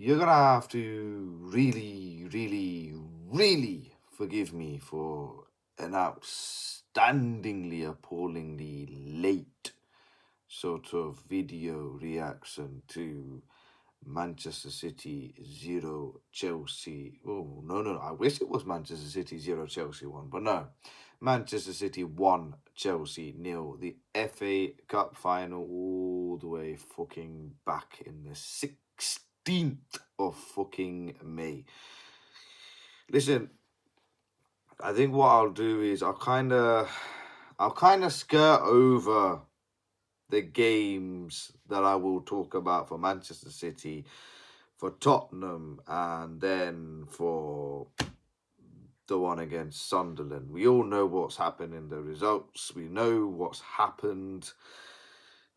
you're gonna have to really, really, really forgive me for an outstandingly, appallingly late sort of video reaction to Manchester City 0, Chelsea. Oh, no. I wish it was Manchester City 0, Chelsea 1, but no. Manchester City 1, Chelsea 0. The FA Cup final all the way fucking back in the 16th of fucking May. Listen, I think what I'll do is I'll kind of skirt over the games that I will talk about for Manchester City, for Tottenham, and then for the one against Sunderland. We all know what's happened in the results. We know what's happened.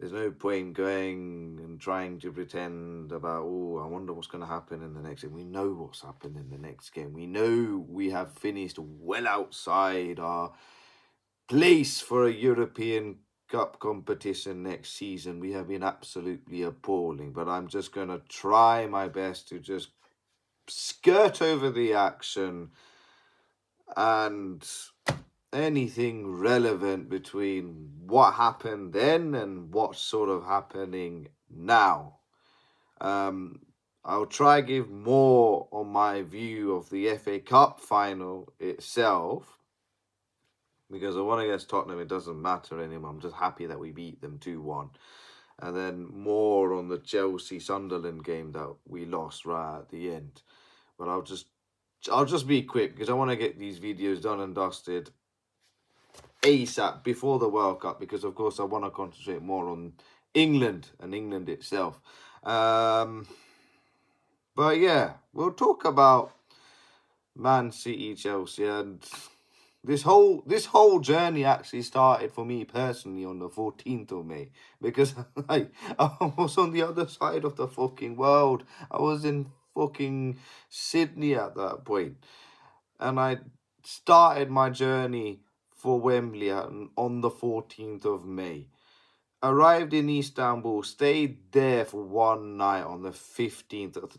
There's no point going and trying to pretend about, oh, I wonder what's going to happen in the next game. We know what's happened in the next game. We know we have finished well outside our place for a European Cup competition next season. We have been absolutely appalling, but I'm just going to try my best to just skirt over the action and anything relevant between what happened then and what's sort of happening now. I'll try give more on my view of the FA Cup final itself, because the one against Tottenham, it doesn't matter anymore. I'm just happy that we beat them 2-1. And then more on the Chelsea-Sunderland game that we lost right at the end. But I'll just be quick, because I want to get these videos done and dusted ASAP before the World Cup, because of course I want to concentrate more on England and England itself. But yeah, we'll talk about Man City, Chelsea, and this whole journey actually started for me personally on the 14th of May, because I was on the other side of the fucking world. I was in fucking Sydney at that point, and I started my journey for Wembley on the 14th of May. Arrived in Istanbul, stayed there for one night on the 15th of...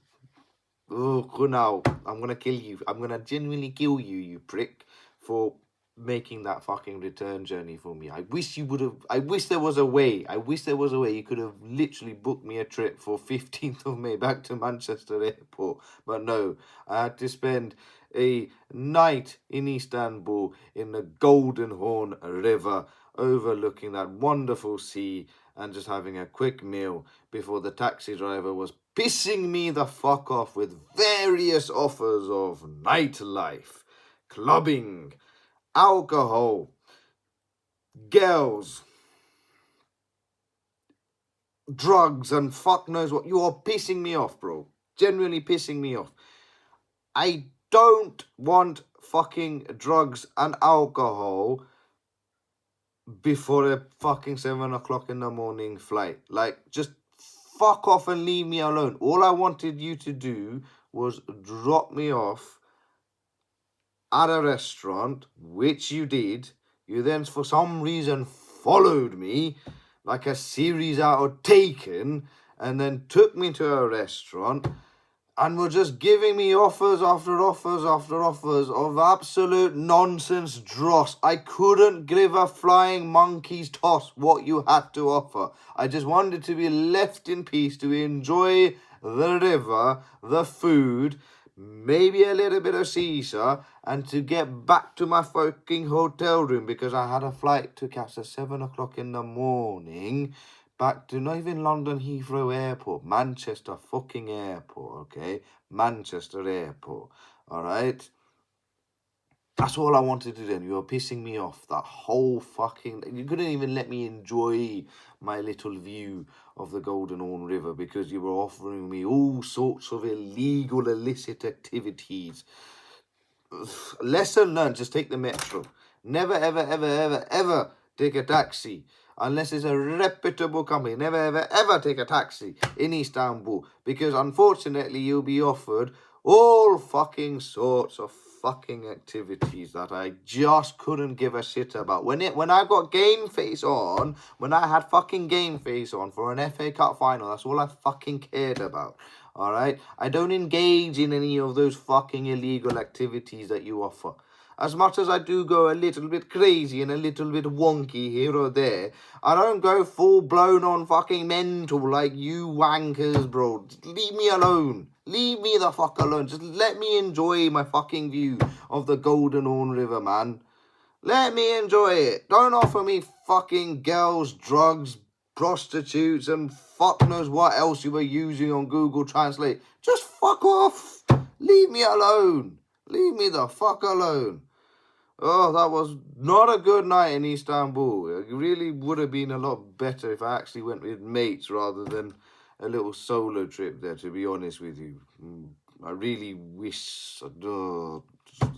Oh, Kunal, I'm going to kill you. I'm going to genuinely kill you, you prick, for making that fucking return journey for me. I wish there was a way you could have literally booked me a trip for 15th of May back to Manchester Airport. But no, I had to spend a night in Istanbul in the Golden Horn River, overlooking that wonderful sea, and just having a quick meal before the taxi driver was pissing me the fuck off with various offers of nightlife, clubbing, alcohol, girls, drugs, and fuck knows what. You are pissing me off, bro. Genuinely pissing me off. I don't want fucking drugs and alcohol before a fucking 7 o'clock in the morning flight. Like, just fuck off and leave me alone. All I wanted you to do was drop me off at a restaurant, which you did. You then, for some reason, followed me like a series out of Taken, and then took me to a restaurant and were just giving me offers after offers after offers of absolute nonsense dross. I couldn't give a flying monkey's toss what you had to offer. I just wanted to be left in peace to enjoy the river, the food, maybe a little bit of Caesar, and to get back to my fucking hotel room, because I had a flight to catch at 7 o'clock in the morning back to not even London Heathrow Airport, Manchester fucking Airport, okay? Manchester Airport, all right? That's all I wanted to do. You were pissing me off that whole fucking... You couldn't even let me enjoy my little view of the Golden Horn River, because you were offering me all sorts of illegal, illicit activities. Lesson learned, just take the metro. Never, ever, ever, ever, ever take a taxi unless it's a reputable company. Never, ever, ever take a taxi in Istanbul, because unfortunately you'll be offered all fucking sorts of fucking activities that I just couldn't give a shit about. When I got Game Face on, when I had fucking Game Face on for an FA Cup final, that's all I fucking cared about. Alright? I don't engage in any of those fucking illegal activities that you offer. As much as I do go a little bit crazy and a little bit wonky here or there, I don't go full blown on fucking mental like you wankers, bro. Just leave me alone. Leave me the fuck alone. Just let me enjoy my fucking view of the Golden Horn River, man. Let me enjoy it. Don't offer me fucking girls, drugs, prostitutes, and fuck knows what else you were using on Google Translate. Just fuck off. Leave me alone. Leave me the fuck alone. Oh, that was not a good night in Istanbul. It really would have been a lot better if I actually went with mates rather than a little solo trip there, to be honest with you. I really wish...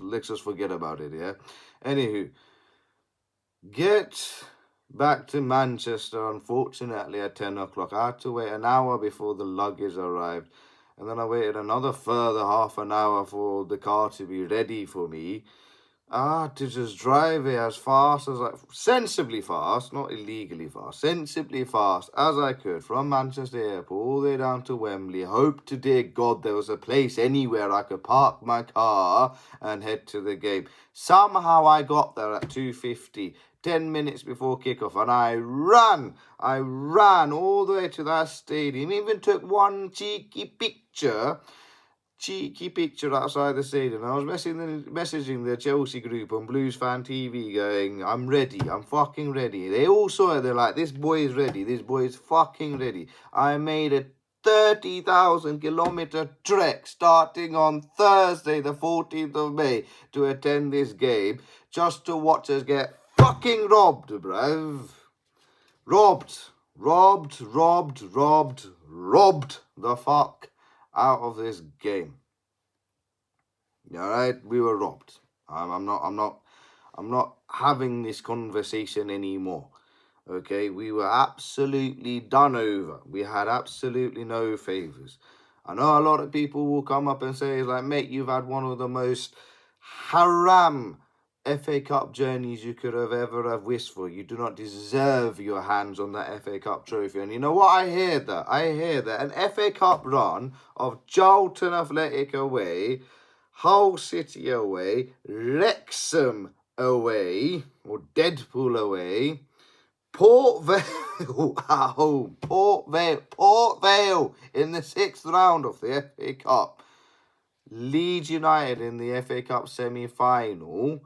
let's just forget about it, yeah? Anywho, get back to Manchester, unfortunately, at 10 o'clock. I had to wait an hour before the luggage arrived. And then I waited another further half an hour for the car to be ready for me. I had to just drive it as fast as sensibly fast, not illegally fast, sensibly fast as I could from Manchester Airport all the way down to Wembley. Hope to dear God there was a place anywhere I could park my car and head to the game. Somehow I got there at 2:50, 10 minutes before kickoff, and I ran all the way to that stadium. Even took one cheeky picture outside the stadium. I was messaging the Chelsea group on Blues Fan TV going, I'm ready, I'm fucking ready. They all saw it, they're like, this boy is ready, this boy is fucking ready. I made a 30,000 kilometer trek starting on Thursday the 14th of May to attend this game just to watch us get fucking robbed, bruv. Robbed the fuck out of this game. All right, we were robbed. I'm not having this conversation anymore. Okay, we were absolutely done over. We had absolutely no favors. I know a lot of people will come up and say, like, mate, you've had one of the most haram FA Cup journeys you could have ever have wished for. You do not deserve your hands on that FA Cup trophy. And you know what? I hear that. An FA Cup run of Charlton Athletic away, Hull City away, Wrexham away, or Deadpool away, Port Vale at home, Port Vale in the 6th round of the FA Cup, Leeds United in the FA Cup semi-final,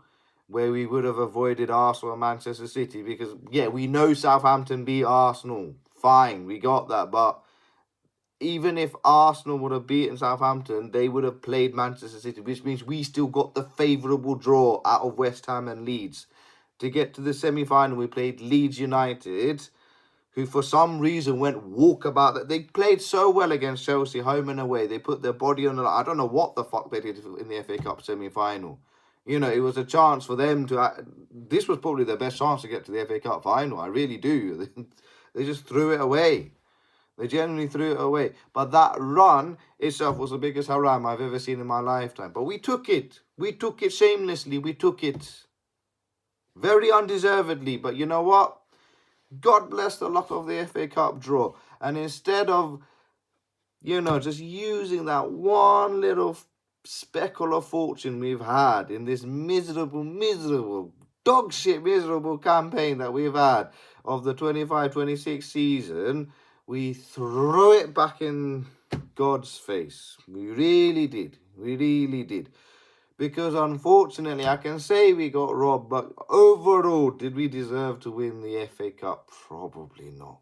where we would have avoided Arsenal and Manchester City because, yeah, we know Southampton beat Arsenal. Fine, we got that. But even if Arsenal would have beaten Southampton, they would have played Manchester City, which means we still got the favourable draw out of West Ham and Leeds. To get to the semi-final, we played Leeds United, who for some reason went walkabout. They played so well against Chelsea, home and away. They put their body on the line. I don't know what the fuck they did in the FA Cup semi-final. You know, it was a chance for them to... This was probably their best chance to get to the FA Cup final. I really do. They just threw it away. They genuinely threw it away. But that run itself was the biggest haram I've ever seen in my lifetime. But we took it. We took it shamelessly. We took it very undeservedly. But you know what? God bless the luck of the FA Cup draw. And instead of, you know, just using that one little speckle of fortune we've had in this miserable, dog shit miserable campaign that we've had of the 25-26 season, we threw it back in God's face. We really did. We really did. Because unfortunately, I can say we got robbed, but overall, did we deserve to win the FA Cup? Probably not.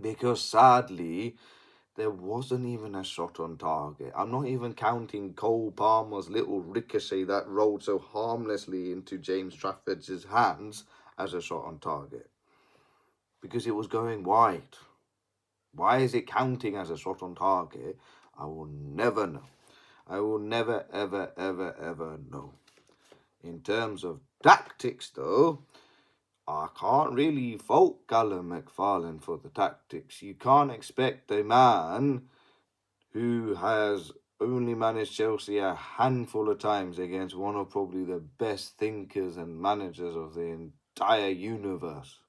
Because sadly, there wasn't even a shot on target. I'm not even counting Cole Palmer's little ricochet that rolled so harmlessly into James Trafford's hands as a shot on target. Because it was going wide. Why is it counting as a shot on target? I will never know. I will never, ever know. In terms of tactics, though, I can't really fault Callum McFarlane for the tactics. You can't expect a man who has only managed Chelsea a handful of times against one of probably the best thinkers and managers of the entire universe.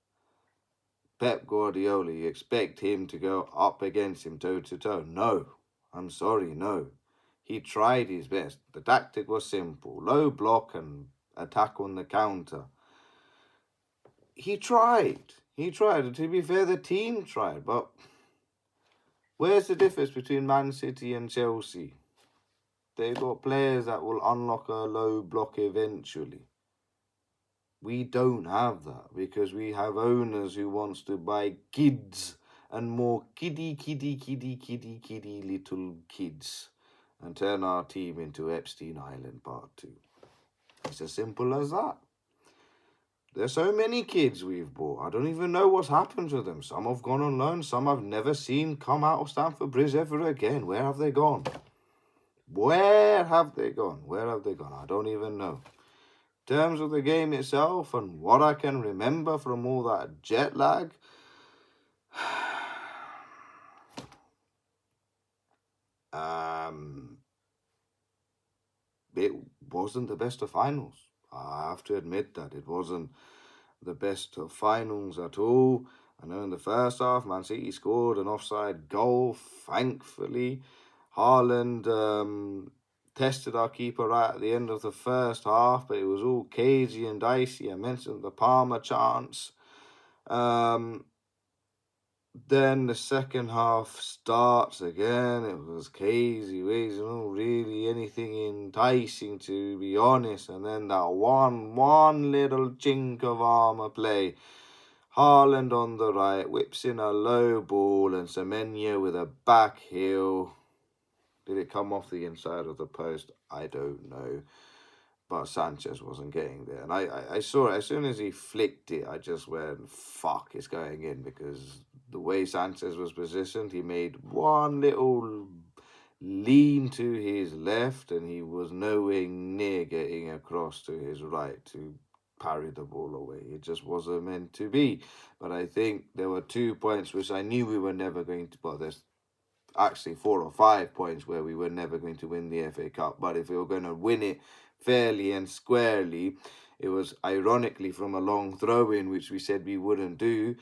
Pep Guardiola, you expect him to go up against him toe to toe? No. I'm sorry, no. He tried his best. The tactic was simple. Low block and attack on the counter. He tried. He tried. And to be fair, the team tried. But where's the difference between Man City and Chelsea? They've got players that will unlock a low block eventually. We don't have that because we have owners who wants to buy kids and more kiddie little kids and turn our team into Epstein Island Part 2. It's as simple as that. There's so many kids we've bought. I don't even know what's happened to them. Some have gone on loan. Some I've never seen come out of Stamford Bridge ever again. Where have they gone? Where have they gone? Where have they gone? I don't even know. In terms of the game itself and what I can remember from all that jet lag, it wasn't the best of finals. I have to admit that. It wasn't the best of finals at all. I know in the first half, Man City scored an offside goal, thankfully. Haaland tested our keeper right at the end of the first half, but it was all cagey and dicey. I mentioned the Palmer chance. Then the second half starts again. It was crazy, not really anything enticing, to be honest. And then that one little chink of armour play. Haaland on the right, whips in a low ball, and Semenyo with a back heel. Did it come off the inside of the post? I don't know. But Sanchez wasn't getting there. And I saw it. As soon as he flicked it, I just went, fuck, it's going in. Because the way Sanchez was positioned, he made one little lean to his left, and he was nowhere near getting across to his right to parry the ball away. It just wasn't meant to be. But I think there were 2 points which I knew we were never going to... Well, there's actually 4 or 5 points where we were never going to win the FA Cup. But if we were going to win it fairly and squarely, it was ironically from a long throw-in, which we said we wouldn't do.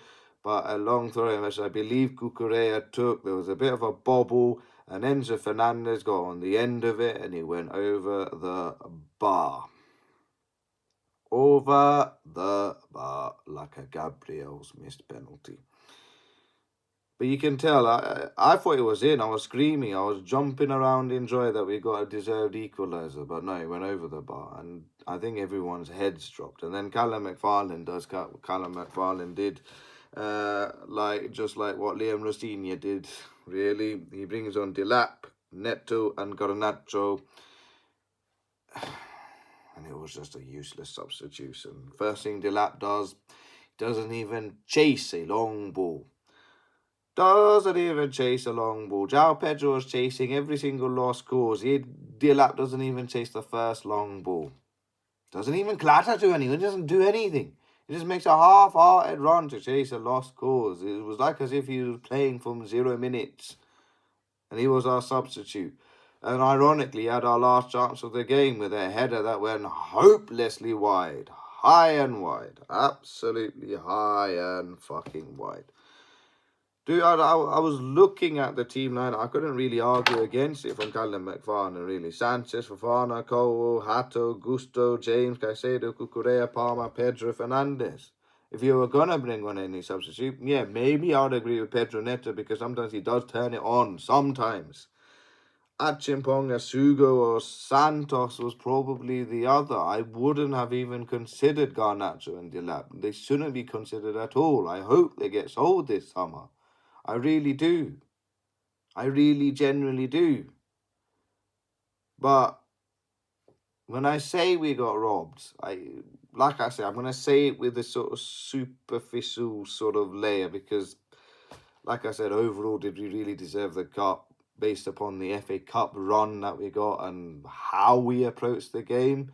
But a long throw-in, which I believe Cucurella took. There was a bit of a bobble, and Enzo Fernandez got on the end of it, and he went over the bar. Over the bar like a Gabriel's missed penalty. But you can tell, I thought it was in. I was screaming. I was jumping around in joy that we got a deserved equaliser. But no, it went over the bar. And I think everyone's heads dropped. And then Callum McFarlane does. Callum McFarlane did just like what Liam Rostinha did, really. He brings on Delap, Neto and Garnacho. And it was just a useless substitution. First thing Delap doesn't even chase a long ball. Doesn't even chase a long ball. João Pedro is chasing every single lost cause. Delap doesn't even chase the first long ball. Doesn't even clatter to anyone. He doesn't do anything. He just makes a half-hearted run to chase a lost cause. It was like as if he was playing from 0 minutes. And he was our substitute. And ironically, he had our last chance of the game with a header that went hopelessly wide. High and wide. Absolutely high and fucking wide. Dude, I was looking at the team line. I couldn't really argue against it from Callum McFarlane, really. Sanchez, Fofana, Cole, Hato, Gusto, James, Caicedo, Cucurella, Palmer, Pedro, Fernandez. If you were going to bring on any substitute, yeah, maybe I would agree with Pedro Neto because sometimes he does turn it on. Sometimes. Achimpong, Asugo, or Santos was probably the other. I wouldn't have even considered Garnacho and Delap. They shouldn't be considered at all. I hope they get sold this summer. I really do. I really genuinely do. But when I say we got robbed, like I said, I'm going to say it with a sort of superficial sort of layer because, like I said, overall, did we really deserve the cup based upon the FA Cup run that we got and how we approached the game?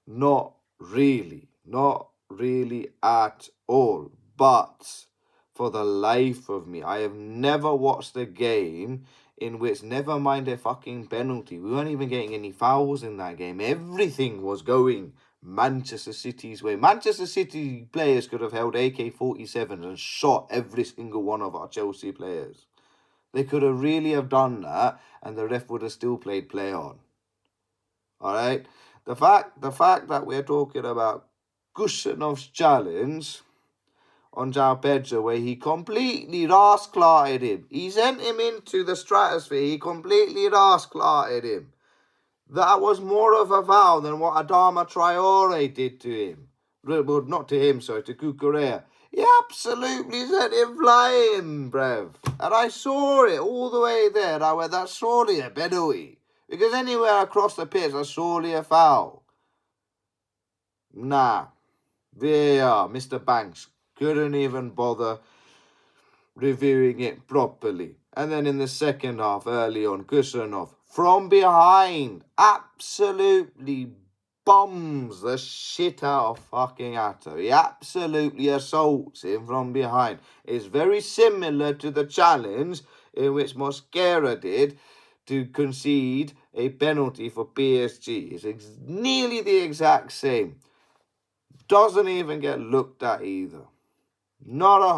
Not really. Not really at all. But for the life of me, I have never watched a game in which, never mind a fucking penalty, we weren't even getting any fouls in that game. Everything was going Manchester City's way. Manchester City players could have held AK-47s and shot every single one of our Chelsea players. They could have really have done that, and the ref would have still played play on. All right? The fact that we're talking about Kushanov's challenge on João Pedro, where he completely rasclarted him. He sent him into the stratosphere. He completely rasclarted him. That was more of a foul than what Adama Traore did to him. Well, not to him, sorry, to Cucurella. He absolutely sent him flying, bruv. And I saw it all the way there. I went, that's surely a penalty. Because anywhere across the pitch, that's surely a foul. Nah. VAR, Mr. Banks, couldn't even bother reviewing it properly. And then in the second half, early on, Kusanov, from behind, absolutely bombs the shit out of fucking Atto. He absolutely assaults him from behind. It's very similar to the challenge in which Mosquera did to concede a penalty for PSG. It's nearly the exact same. Doesn't even get looked at either. Not a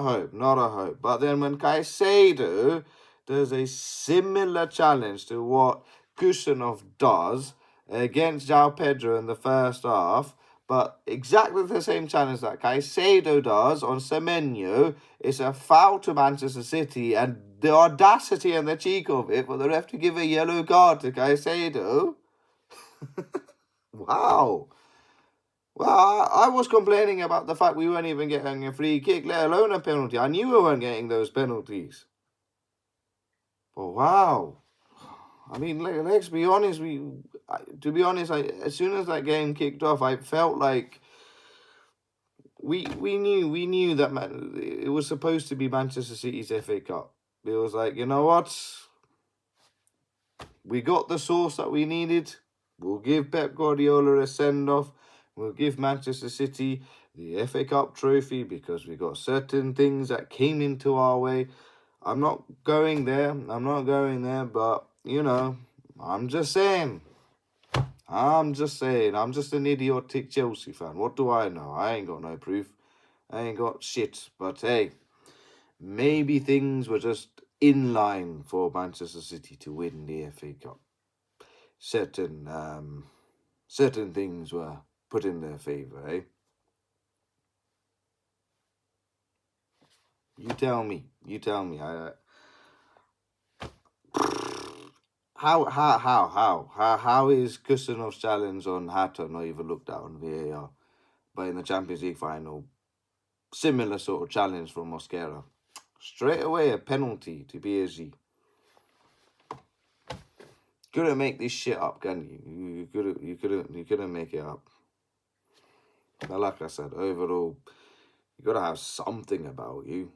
hope. But then when Caicedo does a similar challenge to what Kusanov does against João Pedro in the first half, but exactly the same challenge that Caicedo does on Semenyo, it's a foul to Manchester City, and the audacity and the cheek of it for the ref to give a yellow card to Caicedo. Wow. Well, I was complaining about the fact we weren't even getting a free kick, let alone a penalty. I knew we weren't getting those penalties. But wow. I mean, let's be honest. As soon as that game kicked off, I felt like we knew that it was supposed to be Manchester City's FA Cup. It was like, you know what? We got the source that we needed. We'll give Pep Guardiola a send-off. We'll give Manchester City the FA Cup trophy because we got certain things that came into our way. I'm not going there, but, you know, I'm just saying. I'm just an idiotic Chelsea fan. What do I know? I ain't got no proof. I ain't got shit. But, hey, maybe things were just in line for Manchester City to win the FA Cup. Certain things were put in their favour, eh? You tell me. How is Kusanov's challenge on Hato not even looked at on VAR? But in the Champions League final, similar sort of challenge from Mosquera. Straight away a penalty to PSG. Couldn't make this shit up, can you? You couldn't make it up. But like I said, overall, you gotta have something about you,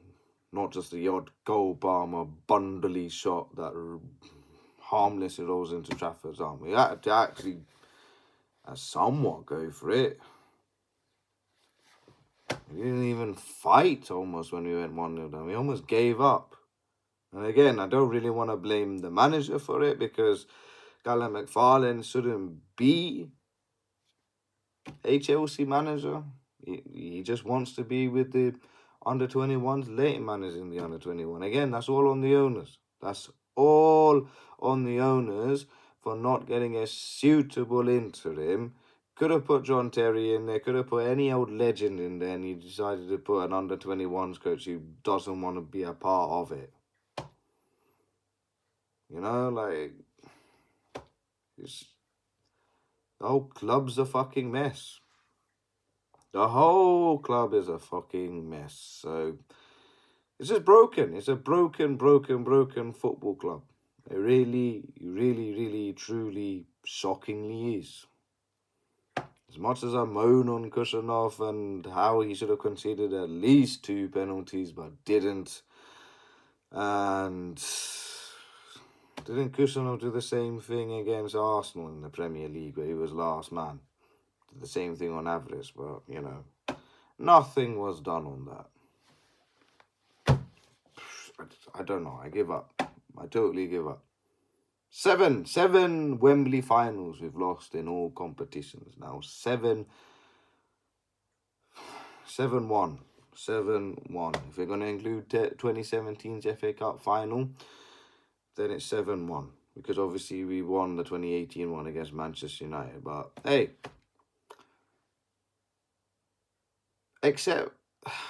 not just the odd goal bomber bundly shot that harmless rolls into Trafford's arm. We had to actually somewhat go for it. We didn't even fight almost when we went 1-0 down. We almost gave up. And again, I don't really want to blame the manager for it because Callum McFarlane shouldn't be a Chelsea manager. He just wants to be with the under-21s, late managing the under-21. Again, that's all on the owners. That's all on the owners for not getting a suitable interim. Could have put John Terry in there, could have put any old legend in there, and he decided to put an under-21s coach who doesn't want to be a part of it. You know, like, the whole club's a fucking mess. The whole club is a fucking mess. So it's just broken. It's a broken football club. It really, truly, shockingly is. As much as I moan on Kusanov and how he should have conceded at least 2 penalties but didn't. And didn't Kusanov do the same thing against Arsenal in the Premier League where he was last man? Did the same thing on Alvarez, but, you know, nothing was done on that. I don't know. I give up. I totally give up. Seven Wembley finals we've lost in all competitions now. 7-1. 7-1. If we're going to include 2017's FA Cup final, then it's 7-1. Because obviously we won the 2018 one against Manchester United. But hey, except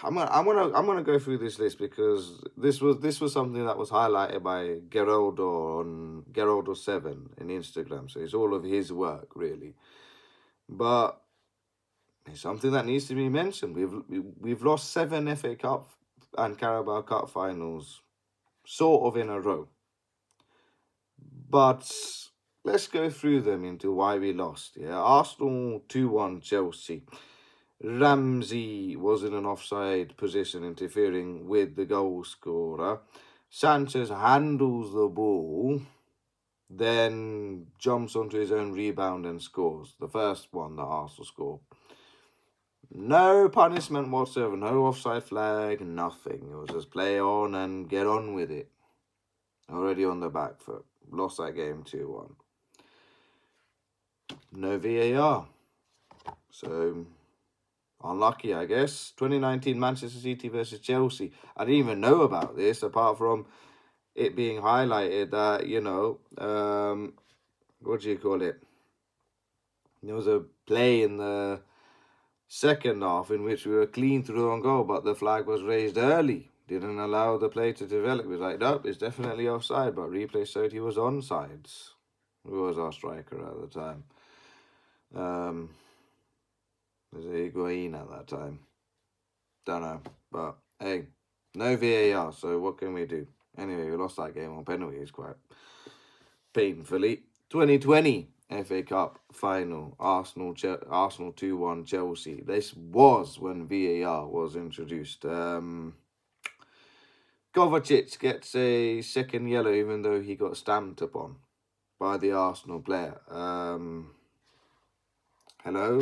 I'm gonna go through this list because this was something that was highlighted by Geraldo7 in Instagram. So it's all of his work really. But it's something that needs to be mentioned. We've lost 7 FA Cup and Carabao Cup finals sort of in a row. But let's go through them into why we lost. Yeah, Arsenal 2-1 Chelsea. Ramsey was in an offside position interfering with the goal scorer. Sanchez handles the ball, then jumps onto his own rebound and scores. The first one that Arsenal scored. No punishment whatsoever, no offside flag, nothing. It was just play on and get on with it. Already on the back foot. Lost that game 2-1. No VAR. So, unlucky, I guess. 2019 Manchester City versus Chelsea. I didn't even know about this, apart from it being highlighted that, what do you call it? There was a play in the second half in which we were clean through on goal, but the flag was raised early. Didn't allow the play to develop. It was like, nope, it's definitely offside, but replay showed he was onside. Who was our striker at the time? Was it Higuain at that time? Don't know. But hey, no VAR, so what can we do? Anyway, we lost that game on penalties quite painfully. 2020 FA Cup final, Arsenal 2-1 Chelsea. This was when VAR was introduced. Kovacic gets a second yellow even though he got stamped upon by the Arsenal player. Hello?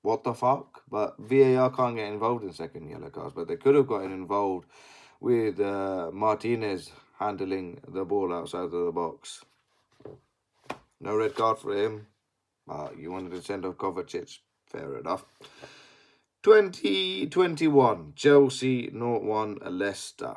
What the fuck? But VAR can't get involved in second yellow cards, but they could have gotten involved with Martinez handling the ball outside of the box. No red card for him. You wanted to send off Kovacic. Fair enough. 2021, Chelsea 0-1 Leicester.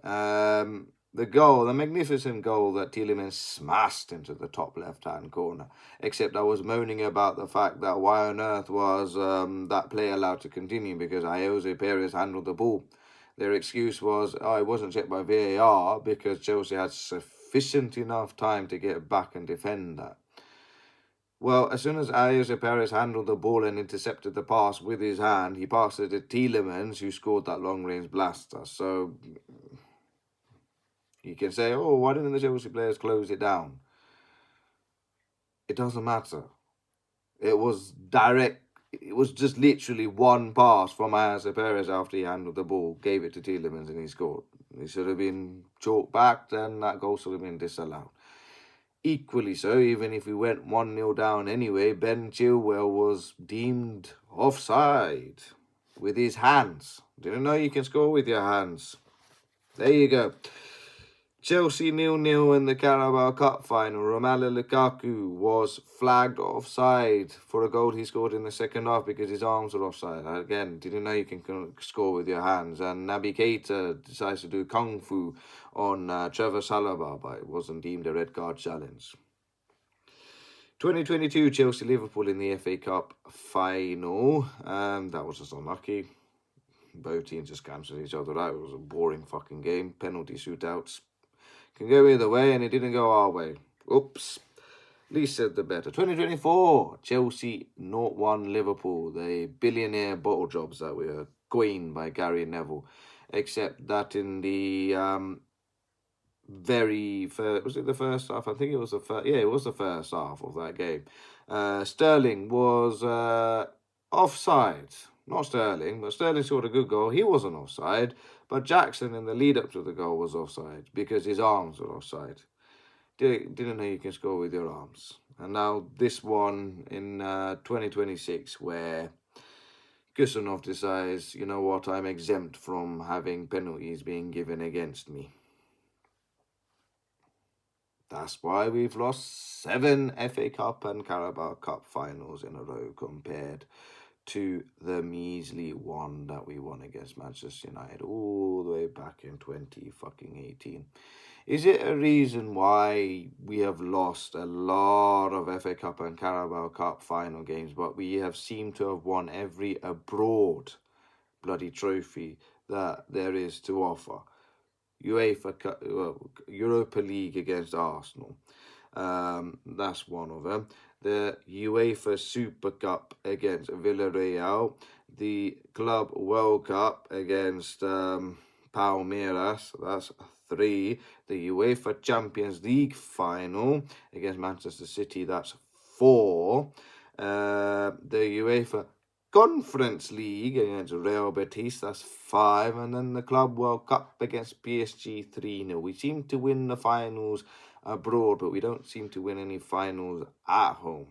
The magnificent goal that Tielemans smashed into the top left-hand corner. Except I was moaning about the fact that why on earth was that play allowed to continue because Jose Perez handled the ball. Their excuse was, it wasn't checked by VAR because Chelsea had sufficient enough time to get back and defend that. Well, as soon as Jose Perez handled the ball and intercepted the pass with his hand, he passed it to Tielemans, who scored that long-range blaster. So you can say, why didn't the Chelsea players close it down? It doesn't matter. It was direct. It was just literally one pass from Jose Perez after he handled the ball, gave it to Tielemans, and he scored. He should have been chalked back, and that goal should have been disallowed. Equally so, even if we went 1-0 down anyway, Ben Chilwell was deemed offside with his hands. Didn't know you can score with your hands. There you go. Chelsea 0-0 in the Carabao Cup final. Romelu Lukaku was flagged offside for a goal he scored in the second half because his arms were offside. Again, didn't know you can score with your hands. And Naby Keita decides to do kung fu on Trevor Chalobah, but it wasn't deemed a red card challenge. 2022 Chelsea-Liverpool in the FA Cup final. That was just unlucky. Both teams just cancelled each other out. It was a boring fucking game. Penalty shootouts. Can go either way, and it didn't go our way. Oops. Least said the better. 2024, Chelsea 0-1 Liverpool. The billionaire bottle jobs that were coined by Gary Neville. Except that in the very first... Was it the first half? I think it was the first... Yeah, it was the first half of that game. Sterling was offside. Not Sterling, but Sterling scored a good goal. He wasn't offside. But Jackson in the lead-up to the goal was offside because his arms were offside. Didn't know you can score with your arms. And now this one in 2026 where Kusanov decides, you know what, I'm exempt from having penalties being given against me. That's why we've lost 7 FA Cup and Carabao Cup finals in a row compared to the measly one that we won against Manchester United all the way back in 2018. Is it a reason why we have lost a lot of FA Cup and Carabao Cup final games, but we have seemed to have won every abroad bloody trophy that there is to offer? Europa League against Arsenal. That's one of them. The UEFA Super Cup against Villarreal. The Club World Cup against Palmeiras. That's 3. The UEFA Champions League final against Manchester City. That's 4. The UEFA Conference League against Real Betis, that's 5, and then the Club World Cup against PSG 3-0. We seem to win the finals abroad, but we don't seem to win any finals at home.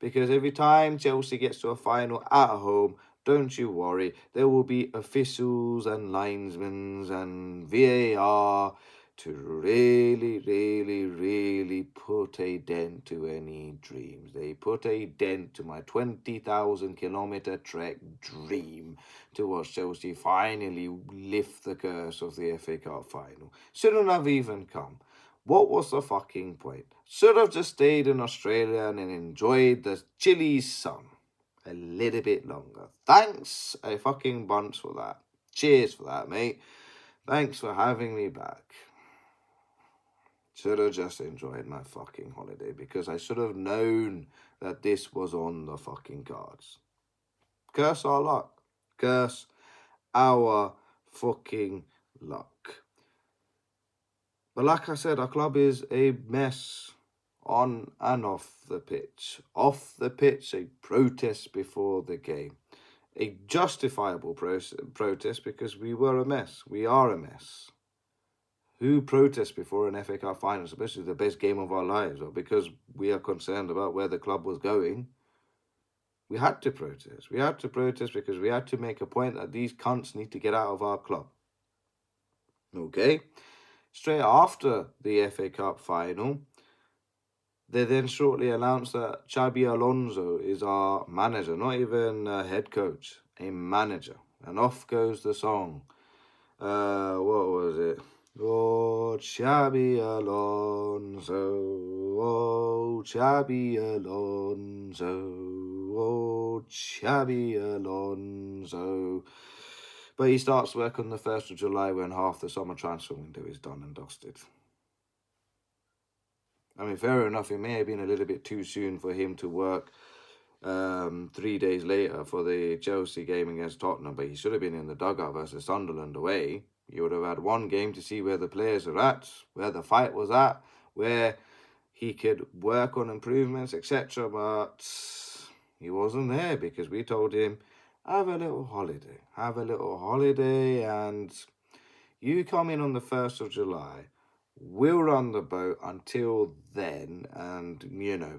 Because every time Chelsea gets to a final at home, don't you worry, there will be officials and linesmen and VAR to really put a dent to any dreams. They put a dent to my 20,000 kilometer trek dream to watch Chelsea finally lift the curse of the FA Cup final. Shouldn't have even come. What was the fucking point? Should have just stayed in Australia and enjoyed the chilly sun a little bit longer. Thanks a fucking bunch for that. Cheers for that, mate. Thanks for having me back. Should have just enjoyed my fucking holiday because I should have known that this was on the fucking cards. Curse our luck. Curse our fucking luck. But like I said, our club is a mess on and off the pitch. Off the pitch, a protest before the game. A justifiable protest because we were a mess. We are a mess. Who protests before an FA Cup final, especially the best game of our lives, or because we are concerned about where the club was going? We had to protest. We had to protest because we had to make a point that these cunts need to get out of our club. Okay? Straight after the FA Cup final, they then shortly announced that Xabi Alonso is our manager, not even a head coach, a manager. And off goes the song. What was it? Oh, Xabi Alonso, oh, Xabi Alonso, oh, Xabi Alonso. But he starts work on the 1st of July when half the summer transfer window is done and dusted. I mean, fair enough, it may have been a little bit too soon for him to work 3 days later for the Chelsea game against Tottenham, but he should have been in the dugout versus Sunderland away. You would have had one game to see where the players are at, where the fight was at, where he could work on improvements, etc. But he wasn't there because we told him, have a little holiday. Have a little holiday and you come in on the 1st of July. We'll run the boat until then and,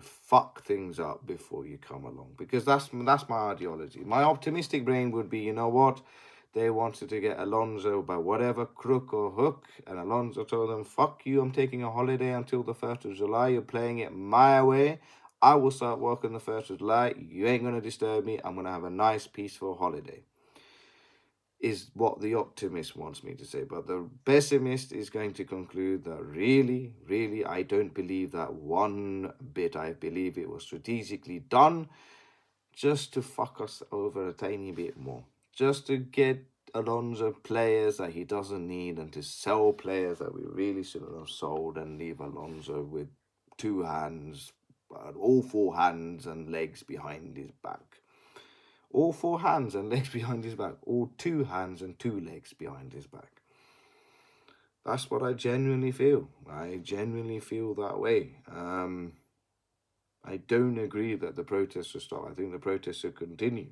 fuck things up before you come along. Because that's my ideology. My optimistic brain would be, you know what? They wanted to get Alonso by whatever crook or hook, and Alonso told them, fuck you, I'm taking a holiday until the 1st of July. You're playing it my way. I will start working the 1st of July. You ain't going to disturb me. I'm going to have a nice, peaceful holiday. Is what the optimist wants me to say. But the pessimist is going to conclude that really, I don't believe that one bit. I believe it was strategically done just to fuck us over a tiny bit more. Just to get Alonso players that he doesn't need and to sell players that we really shouldn't have sold and leave Alonso with 2 hands, all 4 hands and legs behind his back. All 4 hands and legs behind his back. All 2 hands and 2 legs behind his back. That's what I genuinely feel. I genuinely feel that way. I don't agree that the protests should stop. I think the protests should continue.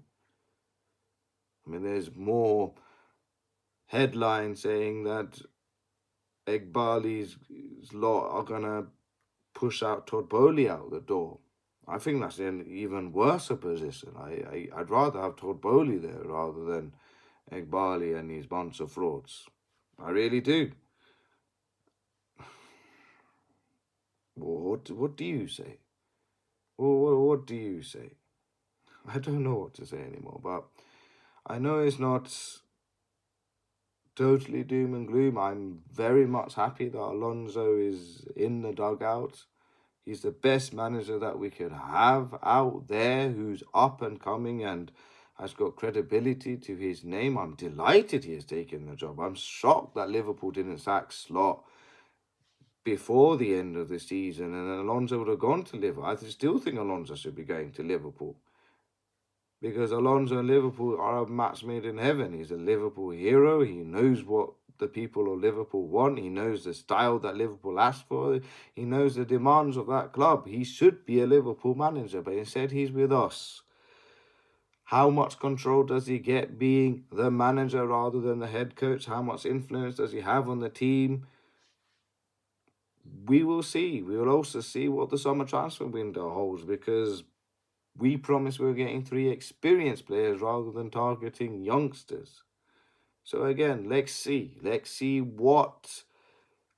I mean, there's more headlines saying that Eghbali's lot are going to push out Todd Boehly out the door. I think that's an even worse position. I'd rather have Todd Boehly there rather than Eghbali and his bunch of frauds. I really do. What do you say? What do you say? I don't know what to say anymore, but I know it's not totally doom and gloom. I'm very much happy that Alonso is in the dugout. He's the best manager that we could have out there, who's up and coming and has got credibility to his name. I'm delighted he has taken the job. I'm shocked that Liverpool didn't sack Slot before the end of the season and Alonso would have gone to Liverpool. I still think Alonso should be going to Liverpool, because Alonso and Liverpool are a match made in heaven. He's a Liverpool hero. He knows what the people of Liverpool want. He knows the style that Liverpool asks for. He knows the demands of that club. He should be a Liverpool manager, but instead he's with us. How much control does he get being the manager rather than the head coach? How much influence does he have on the team? We will see. We will also see what the summer transfer window holds, because we promised we were getting 3 experienced players rather than targeting youngsters. So again, let's see. Let's see what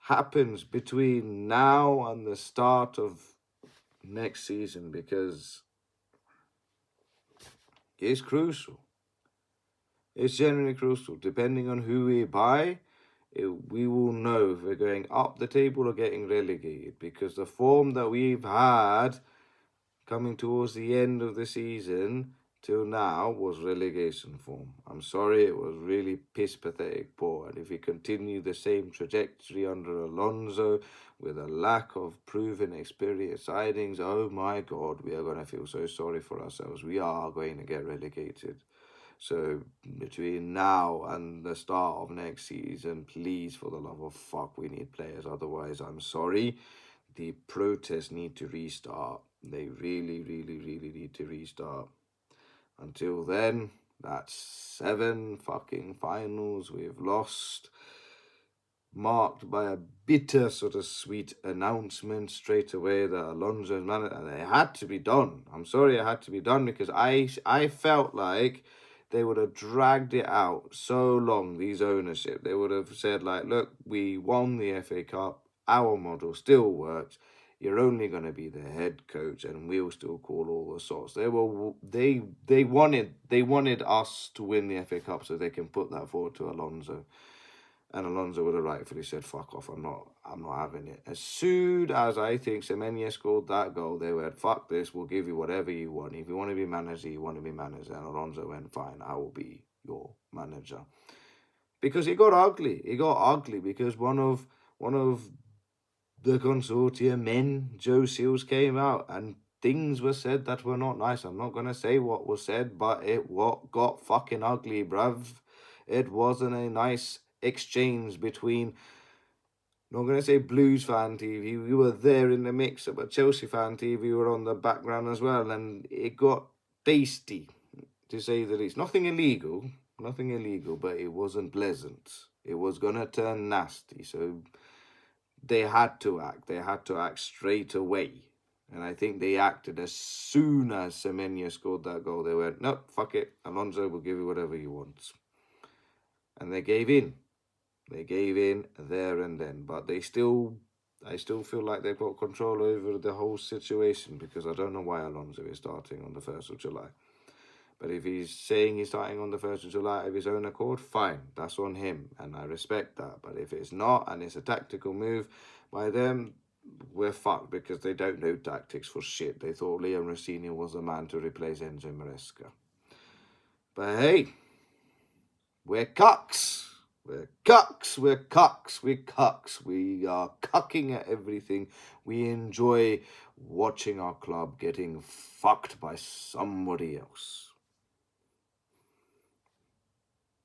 happens between now and the start of next season, because it's crucial. It's generally crucial. Depending on who we buy, we will know if we're going up the table or getting relegated, because the form that we've had coming towards the end of the season till now was relegation form. I'm sorry, it was really piss pathetic poor. And if we continue the same trajectory under Alonso with a lack of proven experience signings, oh my God, we are going to feel so sorry for ourselves. We are going to get relegated. So between now and the start of next season, please, for the love of fuck, we need players. Otherwise, I'm sorry, the protests need to restart. They really, really, really need to restart. Until then, that's 7 fucking finals we've lost, marked by a bitter sort of sweet announcement straight away that Alonso's manager, and it had to be done. I'm sorry it had to be done, because I felt like they would have dragged it out so long, these ownership. They would have said, like, look, we won the FA Cup, our model still works. You're only going to be the head coach, and we'll still call all the shots. They wanted us to win the FA Cup so they can put that forward to Alonso, and Alonso would have rightfully said, "Fuck off! I'm not having it." As soon as I think Semenyo scored that goal, they went, "Fuck this! We'll give you whatever you want. If you want to be manager, you want to be manager." And Alonso went, "Fine, I will be your manager." Because it got ugly. It got ugly because one of the consortium men, Joe Seals, came out and things were said that were not nice. I'm not going to say what was said, but it got fucking ugly, bruv. It wasn't a nice exchange between, not going to say Blues fan TV, we were there in the mix, but Chelsea fan TV were on the background as well, and it got tasty, to say the least. Nothing illegal, but it wasn't pleasant. It was going to turn nasty, so they had to act straight away. And I think they acted as soon as Semenyo scored that goal. They went, "Nope, fuck it, Alonso will give you whatever you want." And they gave in. They gave in there and then. But I still feel like they've got control over the whole situation, because I don't know why Alonso is starting on the 1st of July. But if he's saying he's starting on the 1st of July of his own accord, fine, that's on him, and I respect that. But if it's not, and it's a tactical move by them, we're fucked, because they don't know tactics for shit. They thought Liam Rossini was the man to replace Enzo Maresca. But hey, we're cucks. We're cucks. We are cucking at everything. We enjoy watching our club getting fucked by somebody else.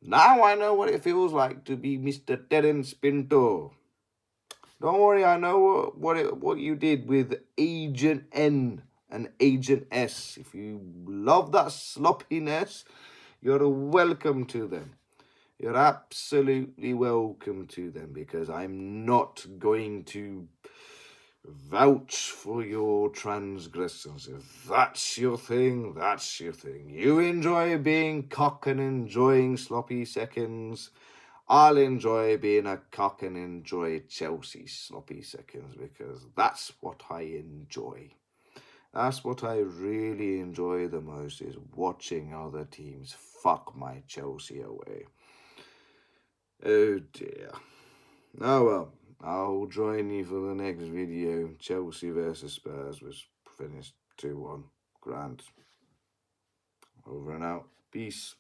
Now I know what it feels like to be Mr. Terence Pinto. Don't worry, I know what you did with Agent N and Agent S. If you love that sloppiness, you're welcome to them. You're absolutely welcome to them, because I'm not going to vouch for your transgressions. If that's your thing, that's your thing. You enjoy being cock and enjoying sloppy seconds. I'll enjoy being a cock and enjoy Chelsea's sloppy seconds, because that's what I enjoy. That's what I really enjoy the most, is watching other teams fuck my Chelsea away. Oh dear. Oh well, I'll join you for the next video. Chelsea versus Spurs was finished 2-1. Grand. Over and out. Peace.